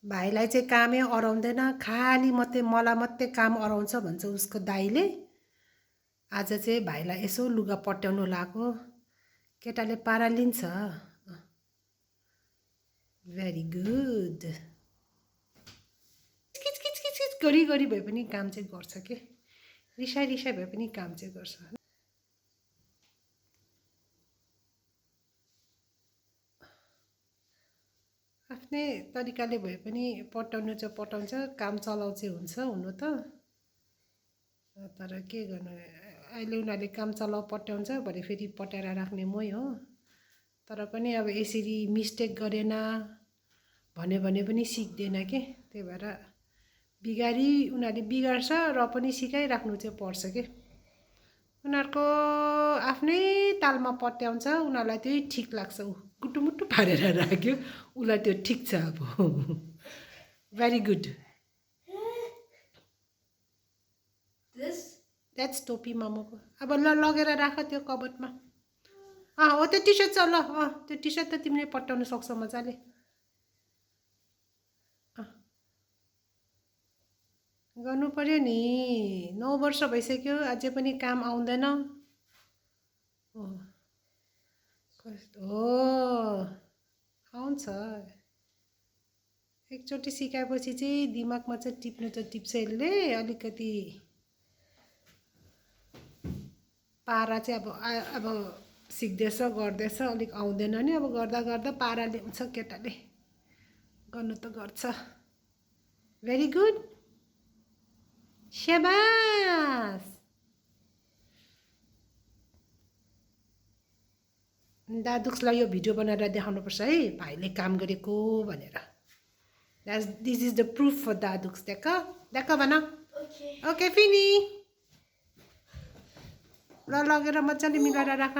भाइलाई चाहिँ कामै अराउँदैन, खाली मलाई मात्रै काम अराउँछ भन्छ उसको दाइले। आज चाहिँ भाइलाई यसो लुगा पट्याउनु लाएको। केटाले पारा लिन्छ। Very good. किचकिच गरी भए पनि काम चाहिँ गर्छ के। रिसाई भए पनि काम चाहिँ गर्छ। आफ्नै तरिकाले भए पनि पटाउनु चाहिँ पटाउँछ, काम चलाउ चाहिँ हुन्छ हुनु त। तर के गर्नु, अहिले उनीहरूले काम चलाउ पट्याउँछ, भरे फेरि पटाएर राख्ने मै हो। तर पनि अब यसरी मिस्टेक गरेन भने पनि सिक्दैन के। त्यही भएर उनीहरूले बिगार्छ र पनि सिकाइराख्नु चाहिँ पर्छ के। उनीहरूको आफ्नै तालमा पट्याउँछ, उनीहरूलाई त्यही ठिक लाग्छ। गुटुमुटु पारेर राख्यो, उसलाई त्यो ठिक छ अब। Very good. द्याट्स टोपी मामाको। अब ल लगेर राख त्यो कबटमा। हो त्यो टी सर्ट छ ल। त्यो टी सर्ट त तिमीले पट्याउन सक्छौ मजाले। गर्नु पर्यो नि, 9 वर्ष भइसक्यो अझै पनि काम आउँदैन। हो आउँछ। एकचोटि सिकाएपछि चाहिँ दिमागमा चाहिँ टिप्नु त टिप्छ यसले। अलिकति पारा चाहिँ अब सिक्दैछ गर्दैछ, अलिक आउँदैन नि। अब गर्दा गर्दा पारा ल्याउँछ केटाले, गर्नु त गर्छ। भेरी गुड, शाबास। दादुक्सलाई यो भिडियो बनाएर देखाउनुपर्छ है, भाइले काम गरेको भनेर। This is the proof for दादुक्स। देख भन। ओके फिनी। ल लगेर मजाले मिलाएर राख।